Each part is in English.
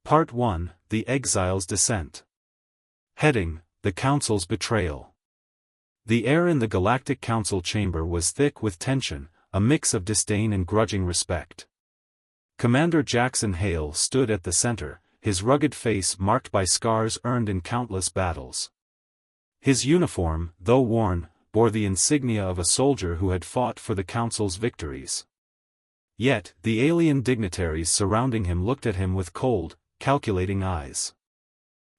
Part 1, The Exile's Descent. Heading: The Council's Betrayal. The air in the Galactic Council chamber was thick with tension, a mix of disdain and grudging respect. Commander Jackson Hale stood at the center, his rugged face marked by scars earned in countless battles. His uniform, though worn, bore the insignia of a soldier who had fought for the Council's victories. Yet, the alien dignitaries surrounding him looked at him with cold, calculating eyes.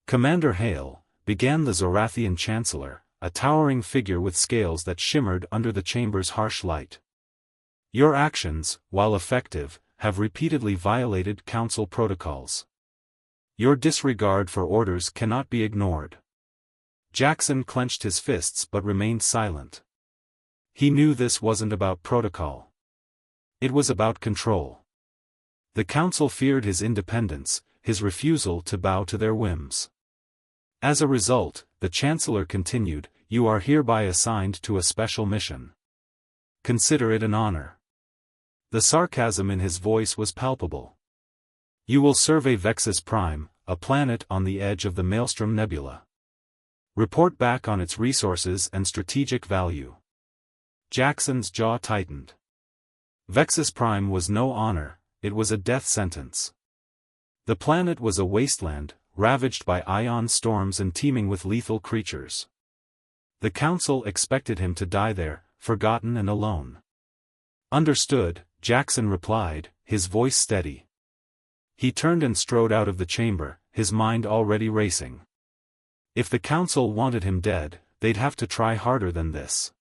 "Commander Hale," began the Zorathian Chancellor, a towering figure with scales that shimmered under the chamber's harsh light. "Your actions, while effective, have repeatedly violated Council protocols. Your disregard for orders cannot be ignored." Jackson clenched his fists but remained silent. He knew this wasn't about protocol. It was about control. The Council feared his independence, his refusal to bow to their whims. As a result, the Chancellor continued, "You are hereby assigned to a special mission. Consider it an honor." The sarcasm in his voice was palpable. "You will survey Vexus Prime, a planet on the edge of the Maelstrom Nebula. Report back on its resources and strategic value." Jackson's jaw tightened. Vexus Prime was no honor, it was a death sentence. The planet was a wasteland, ravaged by ion storms and teeming with lethal creatures. The Council expected him to die there, forgotten and alone. "Understood," Jackson replied, his voice steady. He turned and strode out of the chamber, his mind already racing. If the Council wanted him dead, they'd have to try harder than this.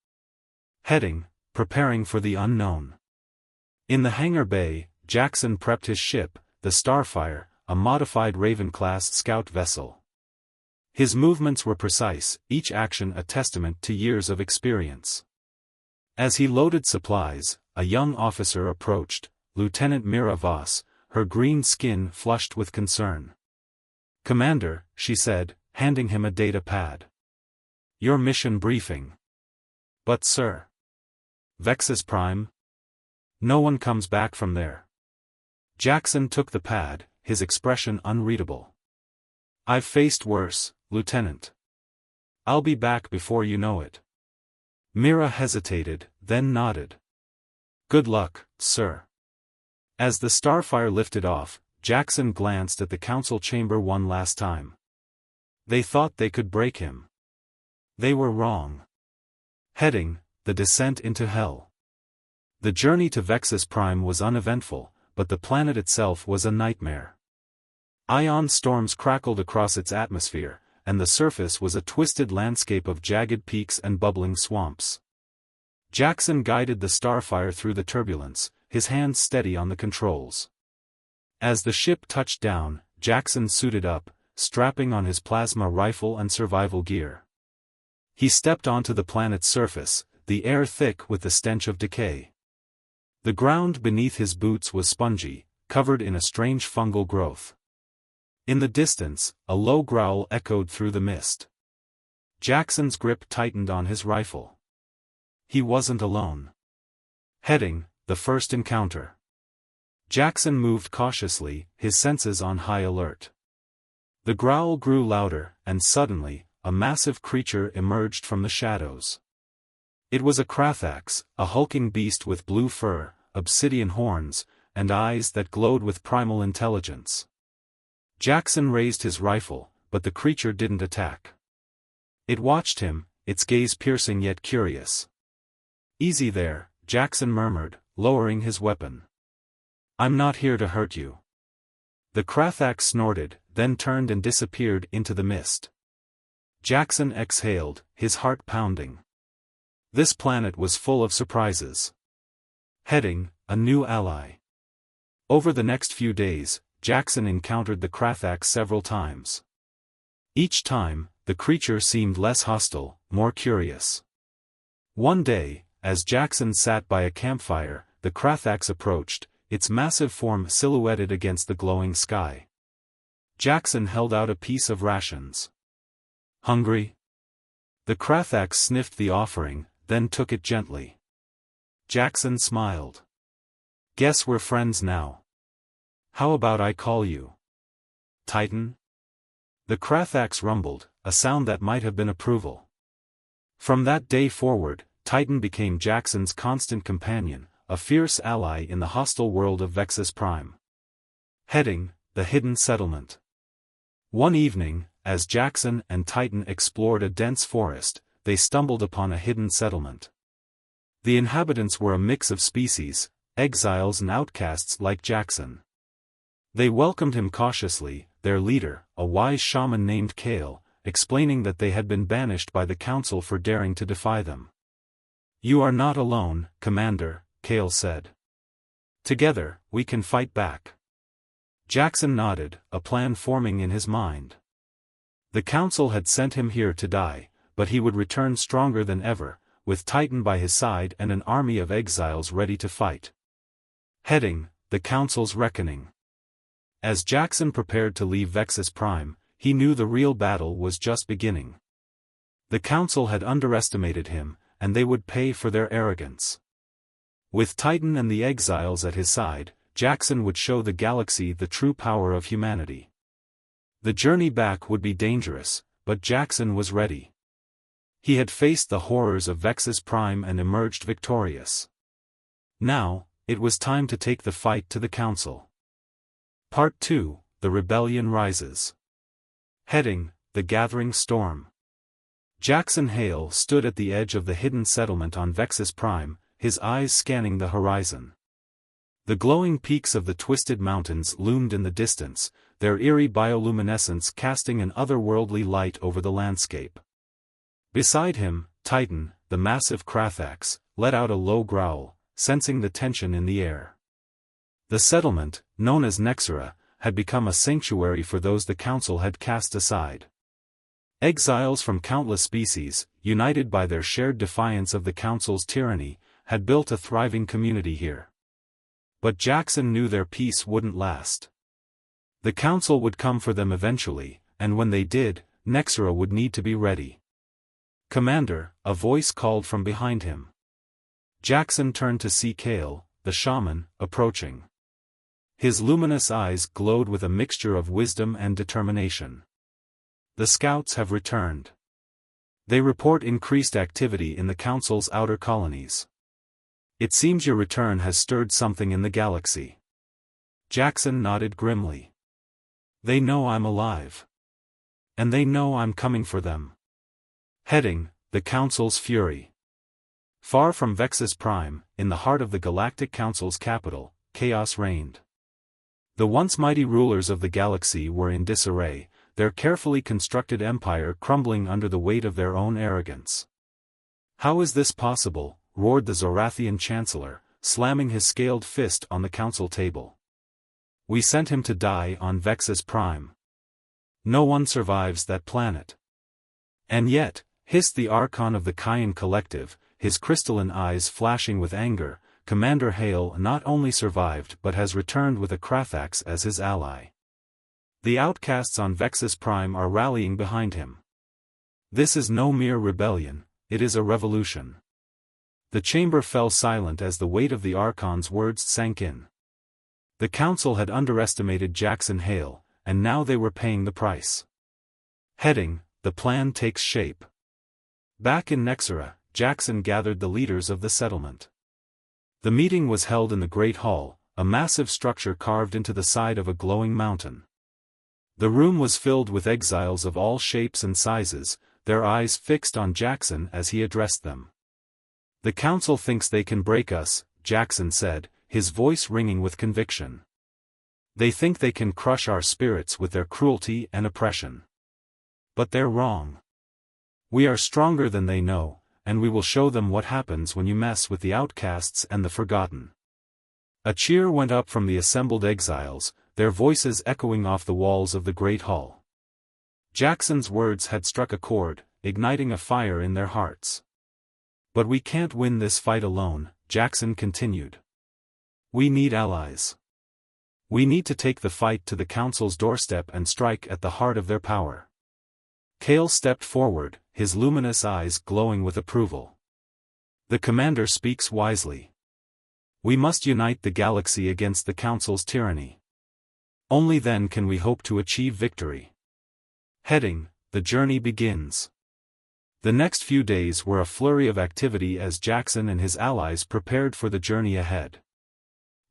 Heading: Preparing for the unknown. In the hangar bay, Jackson prepped his ship, the Starfire, a modified Raven-class scout vessel. His movements were precise, each action a testament to years of experience. As he loaded supplies, a young officer approached, Lieutenant Mira Voss, her green skin flushed with concern. "Commander," she said, handing him a data pad. "Your mission briefing." "But sir." "Vexus Prime? No one comes back from there." Jackson took the pad, his expression unreadable. "I've faced worse, Lieutenant. I'll be back before you know it." Mira hesitated, then nodded. "Good luck, sir." As the Starfire lifted off, Jackson glanced at the Council chamber one last time. They thought they could break him. They were wrong. Heading: The Descent into Hell. The journey to Vexus Prime was uneventful, but the planet itself was a nightmare. Ion storms crackled across its atmosphere, and the surface was a twisted landscape of jagged peaks and bubbling swamps. Jackson guided the Starfire through the turbulence, his hands steady on the controls. As the ship touched down, Jackson suited up, strapping on his plasma rifle and survival gear. He stepped onto the planet's surface, the air thick with the stench of decay. The ground beneath his boots was spongy, covered in a strange fungal growth. In the distance, a low growl echoed through the mist. Jackson's grip tightened on his rifle. He wasn't alone. Heading: The First Encounter. Jackson moved cautiously, his senses on high alert. The growl grew louder, and suddenly, a massive creature emerged from the shadows. It was a Krathax, a hulking beast with blue fur, obsidian horns, and eyes that glowed with primal intelligence. Jackson raised his rifle, but the creature didn't attack. It watched him, its gaze piercing yet curious. "Easy there," Jackson murmured, lowering his weapon. "I'm not here to hurt you." The Krathax snorted, then turned and disappeared into the mist. Jackson exhaled, his heart pounding. This planet was full of surprises. Heading: A New Ally. Over the next few days, Jackson encountered the Krathax several times. Each time, the creature seemed less hostile, more curious. One day, as Jackson sat by a campfire, the Krathax approached, its massive form silhouetted against the glowing sky. Jackson held out a piece of rations. "Hungry?" The Krathax sniffed the offering, then took it gently. Jackson smiled. "Guess we're friends now. How about I call you Titan?" The Krathax rumbled, a sound that might have been approval. From that day forward, Titan became Jackson's constant companion, a fierce ally in the hostile world of Vexus Prime. Heading: The Hidden Settlement. One evening, as Jackson and Titan explored a dense forest, they stumbled upon a hidden settlement. The inhabitants were a mix of species, exiles and outcasts like Jackson. They welcomed him cautiously, their leader, a wise shaman named Kale, explaining that they had been banished by the council for daring to defy them. "You are not alone, Commander," Kale said. "Together, we can fight back." Jackson nodded, a plan forming in his mind. The council had sent him here to die, but he would return stronger than ever, with Titan by his side and an army of exiles ready to fight. Heading: The Council's Reckoning. As Jackson prepared to leave Vexus Prime, he knew the real battle was just beginning. The council had underestimated him, and they would pay for their arrogance. With Titan and the exiles at his side, Jackson would show the galaxy the true power of humanity. The journey back would be dangerous, but Jackson was ready. He had faced the horrors of Vexus Prime and emerged victorious. Now, it was time to take the fight to the council. Part 2: The Rebellion Rises. Heading: The Gathering Storm. Jackson Hale stood at the edge of the hidden settlement on Vexus Prime, his eyes scanning the horizon. The glowing peaks of the Twisted Mountains loomed in the distance, their eerie bioluminescence casting an otherworldly light over the landscape. Beside him, Titan, the massive Krathax, let out a low growl, sensing the tension in the air. The settlement, known as Nexera, had become a sanctuary for those the council had cast aside. Exiles from countless species, united by their shared defiance of the council's tyranny, had built a thriving community here. But Jackson knew their peace wouldn't last. The council would come for them eventually, and when they did, Nexera would need to be ready. "Commander," a voice called from behind him. Jackson turned to see Kale, the shaman, approaching. His luminous eyes glowed with a mixture of wisdom and determination. "The scouts have returned. They report increased activity in the council's outer colonies. It seems your return has stirred something in the galaxy." Jackson nodded grimly. "They know I'm alive. And they know I'm coming for them." Heading: The Council's Fury. Far from Vexus Prime, in the heart of the Galactic Council's capital, chaos reigned. The once mighty rulers of the galaxy were in disarray, their carefully constructed empire crumbling under the weight of their own arrogance. "How is this possible?" roared the Zorathian chancellor, slamming his scaled fist on the council table. "We sent him to die on Vexus Prime. No one survives that planet." "And yet," hissed the Archon of the Kyan Collective, his crystalline eyes flashing with anger, "Commander Hale not only survived but has returned with a Krathax as his ally. The outcasts on Vexus Prime are rallying behind him. This is no mere rebellion, it is a revolution." The chamber fell silent as the weight of the Archon's words sank in. The council had underestimated Jackson Hale, and now they were paying the price. Heading: The Plan Takes Shape. Back in Nexera, Jackson gathered the leaders of the settlement. The meeting was held in the Great Hall, a massive structure carved into the side of a glowing mountain. The room was filled with exiles of all shapes and sizes, their eyes fixed on Jackson as he addressed them. "The council thinks they can break us," Jackson said, his voice ringing with conviction. "They think they can crush our spirits with their cruelty and oppression. But they're wrong. We are stronger than they know, and we will show them what happens when you mess with the outcasts and the forgotten." A cheer went up from the assembled exiles, their voices echoing off the walls of the Great Hall. Jackson's words had struck a chord, igniting a fire in their hearts. "But we can't win this fight alone," Jackson continued. "We need allies. We need to take the fight to the council's doorstep and strike at the heart of their power." Kale stepped forward, his luminous eyes glowing with approval. "The commander speaks wisely. We must unite the galaxy against the council's tyranny." Only then can we hope to achieve victory. Heading: the journey begins. The next few days were a flurry of activity as Jackson and his allies prepared for the journey ahead.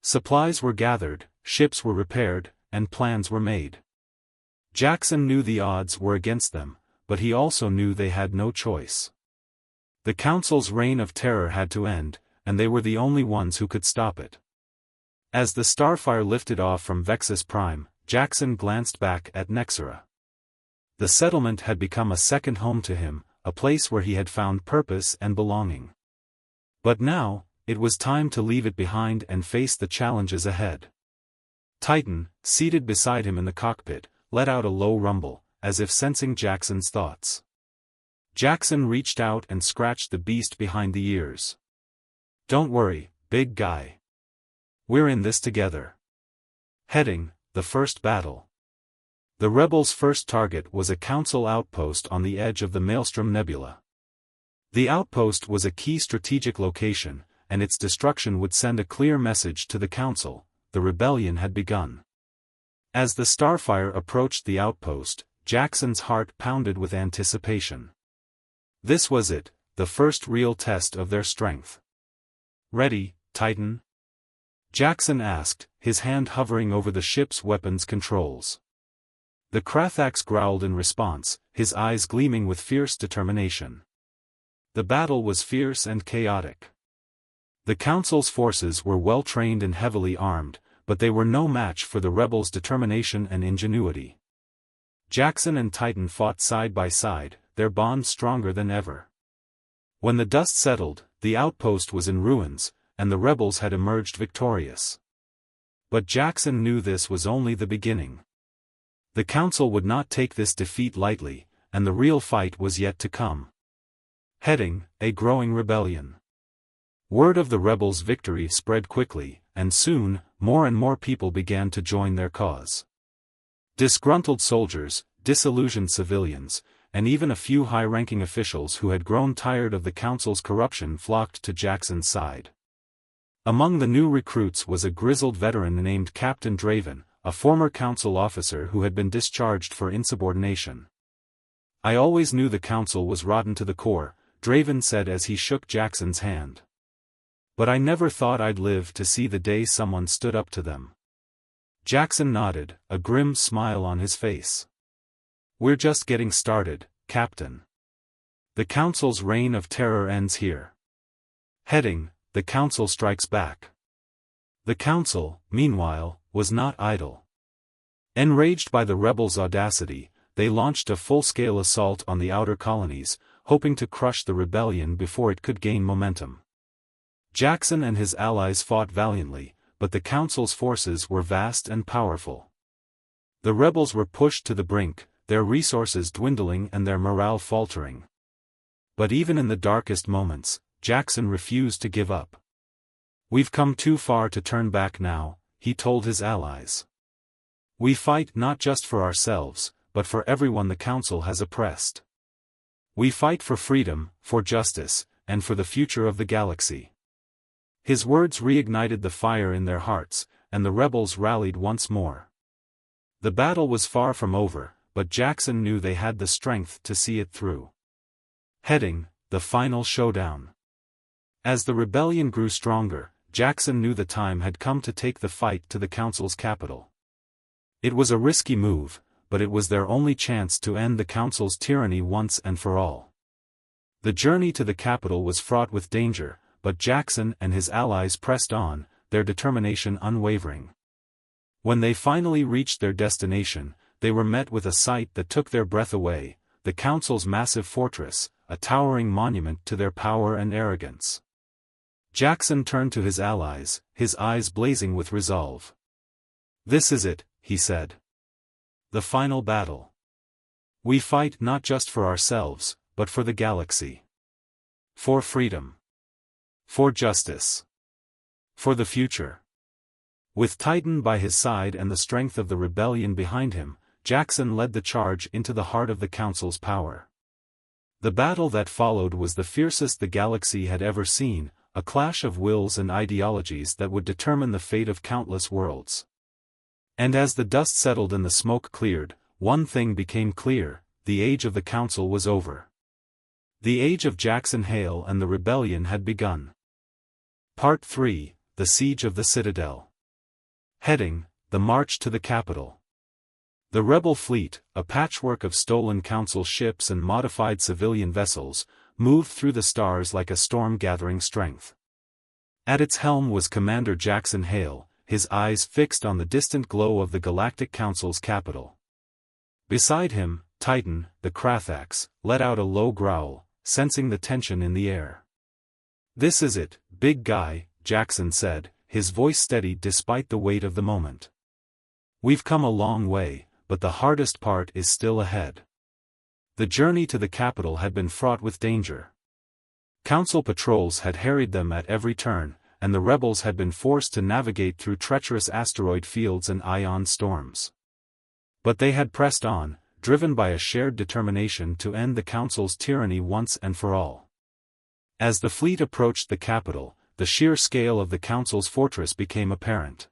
Supplies were gathered, ships were repaired, and plans were made. Jackson knew the odds were against them, but he also knew they had no choice. The Council's reign of terror had to end, and they were the only ones who could stop it. As the Starfire lifted off from Vexus Prime, Jackson glanced back at Nexera. The settlement had become a second home to him, a place where he had found purpose and belonging. But now, it was time to leave it behind and face the challenges ahead. Titan, seated beside him in the cockpit, let out a low rumble, as if sensing Jackson's thoughts. Jackson reached out and scratched the beast behind the ears. "Don't worry, big guy. We're in this together." Heading: the first battle. The rebels' first target was a Council outpost on the edge of the Maelstrom Nebula. The outpost was a key strategic location, and its destruction would send a clear message to the Council: the rebellion had begun. As the Starfire approached the outpost, Jackson's heart pounded with anticipation. This was it, the first real test of their strength. "Ready, Titan?" Jackson asked, his hand hovering over the ship's weapons controls. The Krathax growled in response, his eyes gleaming with fierce determination. The battle was fierce and chaotic. The Council's forces were well trained and heavily armed, but they were no match for the rebels' determination and ingenuity. Jackson and Titan fought side by side, their bond stronger than ever. When the dust settled, the outpost was in ruins, and the rebels had emerged victorious. But Jackson knew this was only the beginning. The Council would not take this defeat lightly, and the real fight was yet to come. Heading: a growing rebellion. Word of the rebels' victory spread quickly, and soon, more and more people began to join their cause. Disgruntled soldiers, disillusioned civilians, and even a few high-ranking officials who had grown tired of the Council's corruption flocked to Jackson's side. Among the new recruits was a grizzled veteran named Captain Draven, a former Council officer who had been discharged for insubordination. "I always knew the Council was rotten to the core," Draven said as he shook Jackson's hand. "But I never thought I'd live to see the day someone stood up to them." Jackson nodded, a grim smile on his face. "We're just getting started, Captain. The Council's reign of terror ends here." Heading: the Council strikes back. The Council, meanwhile, was not idle. Enraged by the rebels' audacity, they launched a full-scale assault on the outer colonies, hoping to crush the rebellion before it could gain momentum. Jackson and his allies fought valiantly, but the Council's forces were vast and powerful. The rebels were pushed to the brink, their resources dwindling and their morale faltering. But even in the darkest moments, Jackson refused to give up. "We've come too far to turn back now," he told his allies. "We fight not just for ourselves, but for everyone the Council has oppressed. We fight for freedom, for justice, and for the future of the galaxy." His words reignited the fire in their hearts, and the rebels rallied once more. The battle was far from over, but Jackson knew they had the strength to see it through. Heading: the final showdown. As the rebellion grew stronger, Jackson knew the time had come to take the fight to the Council's capital. It was a risky move, but it was their only chance to end the Council's tyranny once and for all. The journey to the capital was fraught with danger, but Jackson and his allies pressed on, their determination unwavering. When they finally reached their destination, they were met with a sight that took their breath away: the Council's massive fortress, a towering monument to their power and arrogance. Jackson turned to his allies, his eyes blazing with resolve. "This is it," he said. "The final battle. We fight not just for ourselves, but for the galaxy. For freedom. For justice. For the future." With Titan by his side and the strength of the rebellion behind him, Jackson led the charge into the heart of the Council's power. The battle that followed was the fiercest the galaxy had ever seen, a clash of wills and ideologies that would determine the fate of countless worlds. And as the dust settled and the smoke cleared, one thing became clear: the age of the council was over. The age of Jackson Hale and the rebellion had begun. Part 3, The Siege of the Citadel. Heading: The March to the Capital. The rebel fleet, a patchwork of stolen council ships and modified civilian vessels, moved through the stars like a storm gathering strength. At its helm was Commander Jackson Hale, his eyes fixed on the distant glow of the Galactic Council's capital. Beside him, Titan, the Krathax, let out a low growl, sensing the tension in the air. "This is it, big guy," Jackson said, his voice steady despite the weight of the moment. "We've come a long way, but the hardest part is still ahead." The journey to the capital had been fraught with danger. Council patrols had harried them at every turn, and the rebels had been forced to navigate through treacherous asteroid fields and ion storms. But they had pressed on, driven by a shared determination to end the Council's tyranny once and for all. As the fleet approached the capital, the sheer scale of the Council's fortress became apparent.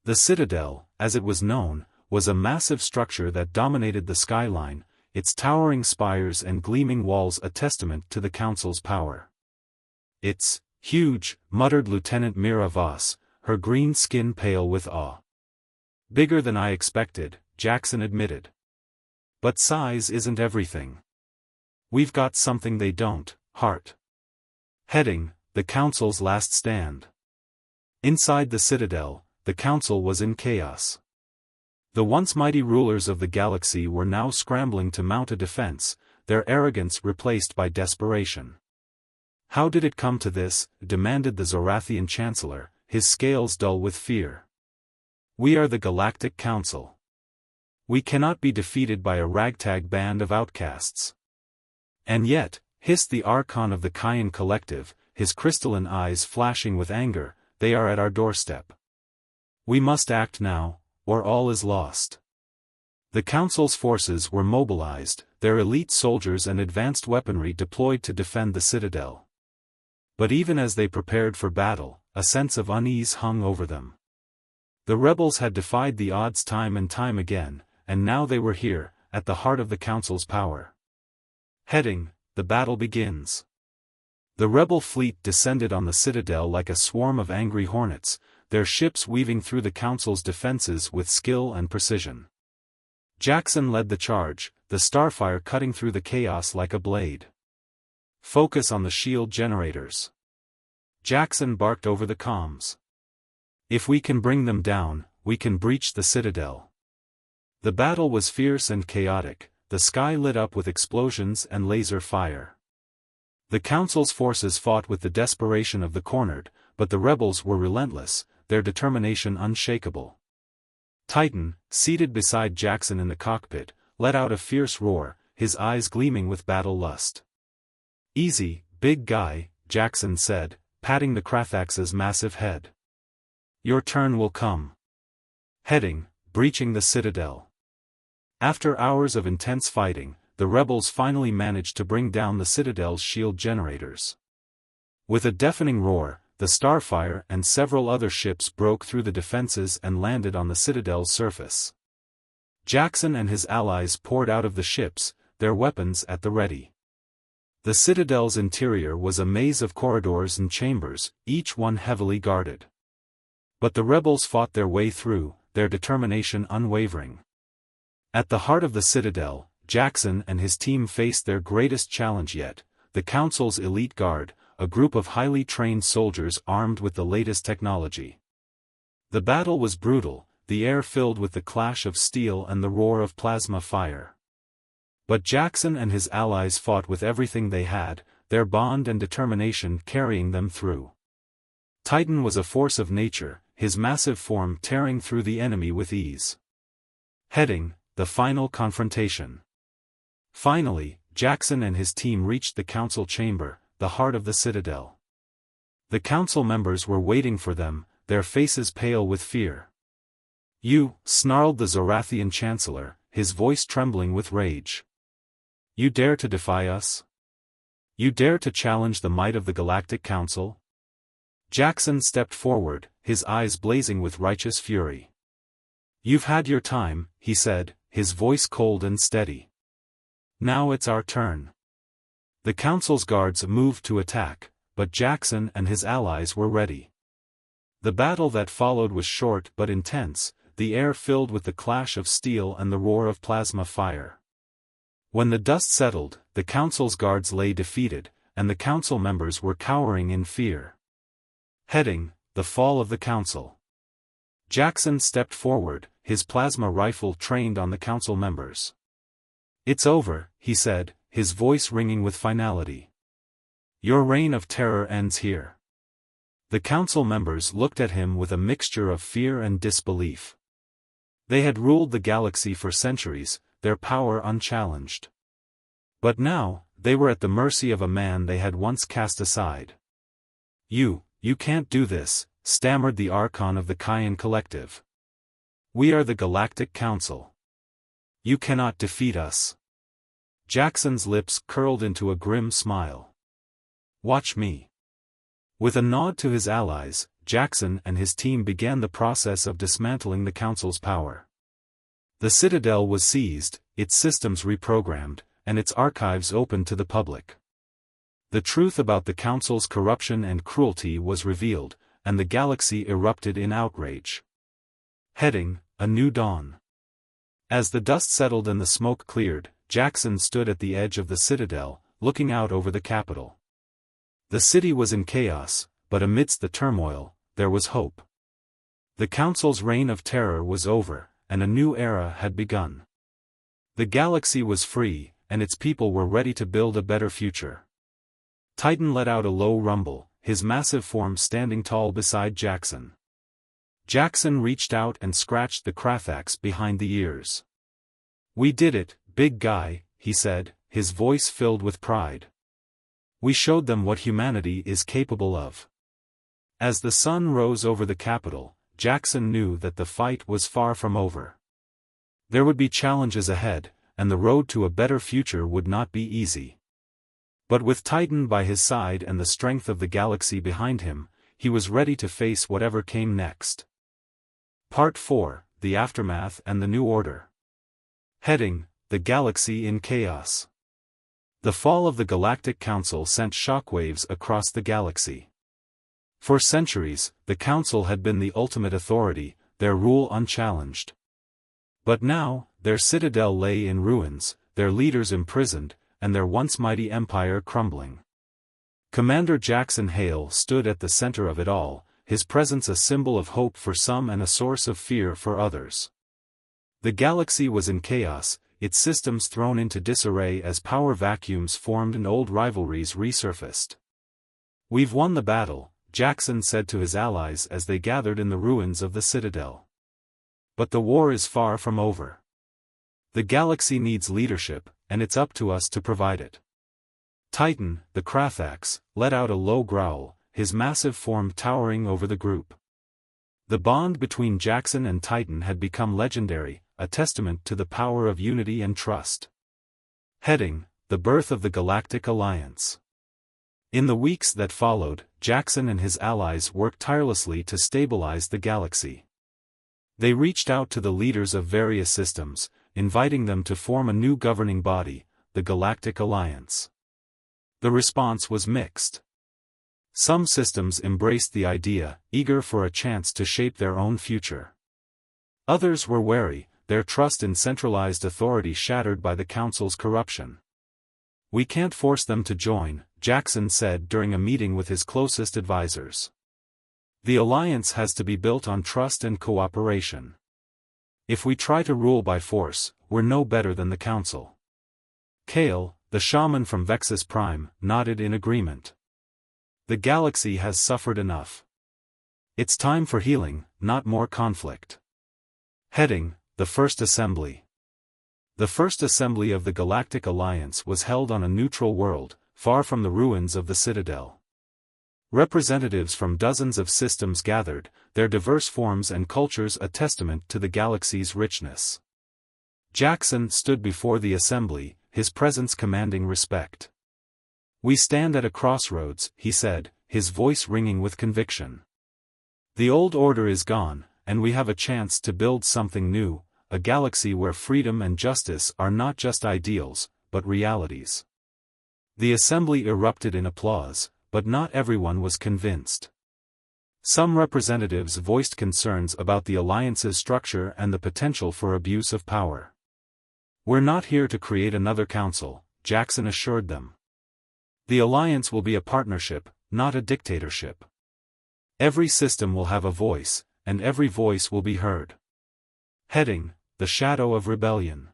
The Citadel, as it was known, was a massive structure that dominated the skyline, its towering spires and gleaming walls a testament to the Council's power. "It's huge," muttered Lieutenant Mira Voss, her green skin pale with awe. "Bigger than I expected," Jackson admitted. "But size isn't everything. We've got something they don't, heart." Heading: The Council's Last Stand. Inside the Citadel, the Council was in chaos. The once mighty rulers of the galaxy were now scrambling to mount a defense, their arrogance replaced by desperation. "How did it come to this?" demanded the Zorathian Chancellor, his scales dull with fear. "We are the Galactic Council. We cannot be defeated by a ragtag band of outcasts." "And yet," hissed the Archon of the Kayan Collective, his crystalline eyes flashing with anger, "they are at our doorstep. We must act now, or all is lost." The Council's forces were mobilized, their elite soldiers and advanced weaponry deployed to defend the Citadel. But even as they prepared for battle, a sense of unease hung over them. The rebels had defied the odds time and time again, and now they were here, at the heart of the Council's power. Heading: The Battle Begins. The rebel fleet descended on the Citadel like a swarm of angry hornets, their ships weaving through the Council's defenses with skill and precision. Jackson led the charge, the starfire cutting through the chaos like a blade. "Focus on the shield generators," Jackson barked over the comms. "If we can bring them down, we can breach the Citadel." The battle was fierce and chaotic, the sky lit up with explosions and laser fire. The Council's forces fought with the desperation of the cornered, but the rebels were relentless, their determination unshakable. Titan, seated beside Jackson in the cockpit, let out a fierce roar, his eyes gleaming with battle lust. "Easy, big guy," Jackson said, patting the Krathax's massive head. "Your turn will come." Heading: Breaching the Citadel. After hours of intense fighting, the rebels finally managed to bring down the Citadel's shield generators. With a deafening roar, the Starfire and several other ships broke through the defenses and landed on the Citadel's surface. Jackson and his allies poured out of the ships, their weapons at the ready. The Citadel's interior was a maze of corridors and chambers, each one heavily guarded. But the rebels fought their way through, their determination unwavering. At the heart of the Citadel, Jackson and his team faced their greatest challenge yet: the Council's elite guard, a group of highly trained soldiers armed with the latest technology. The battle was brutal, the air filled with the clash of steel and the roar of plasma fire. But Jackson and his allies fought with everything they had, their bond and determination carrying them through. Titan was a force of nature, his massive form tearing through the enemy with ease. Heading: The Final Confrontation. Finally, Jackson and his team reached the Council chamber, the heart of the Citadel. The Council members were waiting for them, their faces pale with fear. "You," snarled the Zorathian Chancellor, his voice trembling with rage. "You dare to defy us? You dare to challenge the might of the Galactic Council?" Jackson stepped forward, his eyes blazing with righteous fury. You've had your time, he said, his voice cold and steady. Now it's our turn. The Council's guards moved to attack, but Jackson and his allies were ready. The battle that followed was short but intense, the air filled with the clash of steel and the roar of plasma fire. When the dust settled, the Council's guards lay defeated, and the Council members were cowering in fear. Heading: The Fall of the Council. Jackson stepped forward, his plasma rifle trained on the Council members. It's over, he said, his voice ringing with finality. Your reign of terror ends here. The Council members looked at him with a mixture of fear and disbelief. They had ruled the galaxy for centuries, their power unchallenged. But now, they were at the mercy of a man they had once cast aside. You can't do this, stammered the Archon of the Kayan Collective. We are the Galactic Council. You cannot defeat us. Jackson's lips curled into a grim smile. Watch me. With a nod to his allies, Jackson and his team began the process of dismantling the Council's power. The Citadel was seized, its systems reprogrammed, and its archives opened to the public. The truth about the Council's corruption and cruelty was revealed, and the galaxy erupted in outrage. Heading: A New Dawn. As the dust settled and the smoke cleared, Jackson stood at the edge of the Citadel, looking out over the capital. The city was in chaos, but amidst the turmoil, there was hope. The Council's reign of terror was over, and a new era had begun. The galaxy was free, and its people were ready to build a better future. Titan let out a low rumble, his massive form standing tall beside Jackson. Jackson reached out and scratched the Krathax behind the ears. We did it, big guy, he said, his voice filled with pride. We showed them what humanity is capable of. As the sun rose over the capital, Jackson knew that the fight was far from over. There would be challenges ahead, and the road to a better future would not be easy. But with Titan by his side and the strength of the galaxy behind him, he was ready to face whatever came next. Part 4: The Aftermath and the New Order. Heading: The Galaxy in Chaos. The fall of the Galactic Council sent shockwaves across the galaxy. For centuries, the Council had been the ultimate authority, their rule unchallenged. But now, their citadel lay in ruins, their leaders imprisoned, and their once mighty empire crumbling. Commander Jackson Hale stood at the center of it all, his presence a symbol of hope for some and a source of fear for others. The galaxy was in chaos, its systems thrown into disarray as power vacuums formed and old rivalries resurfaced. We've won the battle, Jackson said to his allies as they gathered in the ruins of the Citadel. But the war is far from over. The galaxy needs leadership, and it's up to us to provide it. Titan, the Krathax, let out a low growl, his massive form towering over the group. The bond between Jackson and Titan had become legendary, a testament to the power of unity and trust. Heading: The Birth of the Galactic Alliance. In the weeks that followed, Jackson and his allies worked tirelessly to stabilize the galaxy. They reached out to the leaders of various systems, inviting them to form a new governing body, the Galactic Alliance. The response was mixed. Some systems embraced the idea, eager for a chance to shape their own future. Others were wary, their trust in centralized authority shattered by the Council's corruption. We can't force them to join, Jackson said during a meeting with his closest advisors. The alliance has to be built on trust and cooperation. If we try to rule by force, we're no better than the Council. Kale, the shaman from Vexus Prime, nodded in agreement. The galaxy has suffered enough. It's time for healing, not more conflict. Heading: The First Assembly. The First Assembly of the Galactic Alliance was held on a neutral world, far from the ruins of the Citadel. Representatives from dozens of systems gathered, their diverse forms and cultures a testament to the galaxy's richness. Jackson stood before the assembly, his presence commanding respect. We stand at a crossroads, he said, his voice ringing with conviction. The old order is gone, and we have a chance to build something new, a galaxy where freedom and justice are not just ideals, but realities. The assembly erupted in applause, but not everyone was convinced. Some representatives voiced concerns about the alliance's structure and the potential for abuse of power. "We're not here to create another council," Jackson assured them. "The alliance will be a partnership, not a dictatorship. Every system will have a voice, and every voice will be heard." Heading: The Shadow of Rebellion.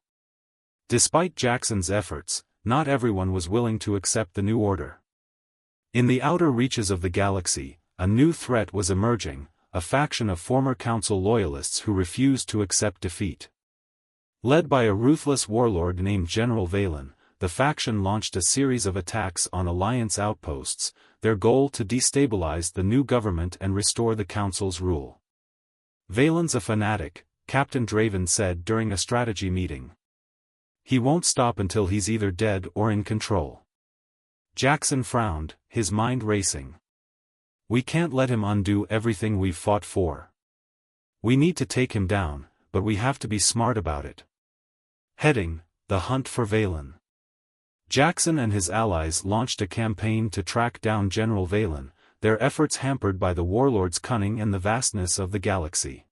Despite Jackson's efforts, not everyone was willing to accept the new order. In the outer reaches of the galaxy, a new threat was emerging, a faction of former Council loyalists who refused to accept defeat. Led by a ruthless warlord named General Valen, the faction launched a series of attacks on Alliance outposts, their goal to destabilize the new government and restore the Council's rule. "Valen's a fanatic," Captain Draven said during a strategy meeting. "He won't stop until he's either dead or in control." Jackson frowned, his mind racing. "We can't let him undo everything we've fought for. We need to take him down, but we have to be smart about it." Heading: The Hunt for Valen. Jackson and his allies launched a campaign to track down General Valen, their efforts hampered by the warlord's cunning and the vastness of the galaxy.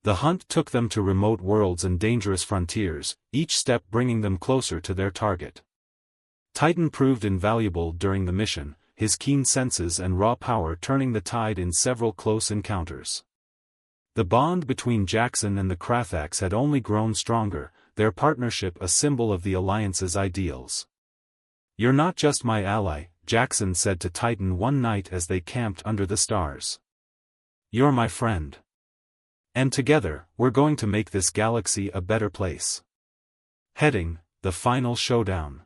The hunt took them to remote worlds and dangerous frontiers, each step bringing them closer to their target. Titan proved invaluable during the mission, his keen senses and raw power turning the tide in several close encounters. The bond between Jackson and the Krathax had only grown stronger, their partnership a symbol of the Alliance's ideals. "You're not just my ally," Jackson said to Titan one night as they camped under the stars. "You're my friend. And together, we're going to make this galaxy a better place." Heading: The Final Showdown.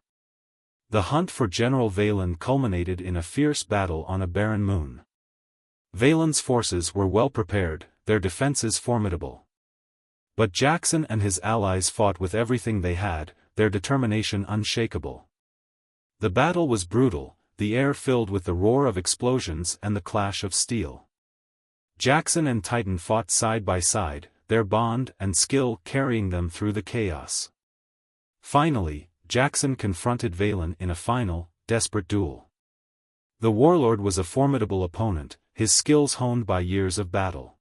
The hunt for General Valen culminated in a fierce battle on a barren moon. Valen's forces were well prepared, their defenses formidable. But Jackson and his allies fought with everything they had, their determination unshakable. The battle was brutal, the air filled with the roar of explosions and the clash of steel. Jackson and Titan fought side by side, their bond and skill carrying them through the chaos. Finally, Jackson confronted Valen in a final, desperate duel. The warlord was a formidable opponent, his skills honed by years of battle.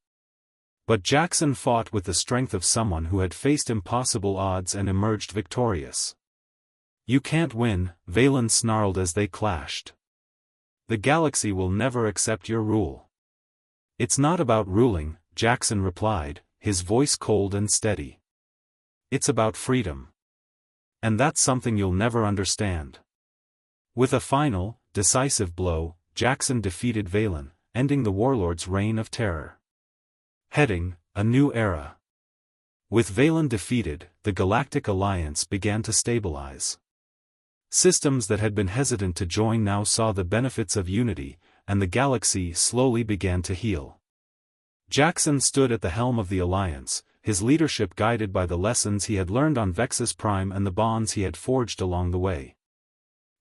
But Jackson fought with the strength of someone who had faced impossible odds and emerged victorious. "You can't win," Valen snarled as they clashed. "The galaxy will never accept your rule." "It's not about ruling," Jackson replied, his voice cold and steady. "It's about freedom. And that's something you'll never understand." With a final, decisive blow, Jackson defeated Valen, ending the warlord's reign of terror. Heading: A New Era. With Valen defeated, the Galactic Alliance began to stabilize. Systems that had been hesitant to join now saw the benefits of unity, and the galaxy slowly began to heal. Jackson stood at the helm of the Alliance, his leadership guided by the lessons he had learned on Vexus Prime and the bonds he had forged along the way.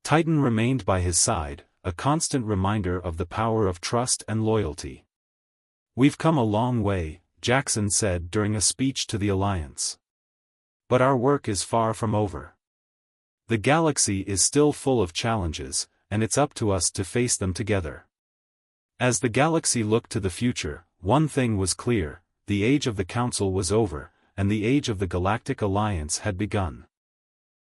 Titan remained by his side, a constant reminder of the power of trust and loyalty. "We've come a long way," Jackson said during a speech to the Alliance. "But our work is far from over. The galaxy is still full of challenges, and it's up to us to face them together." As the galaxy looked to the future, one thing was clear: the age of the Council was over, and the age of the Galactic Alliance had begun.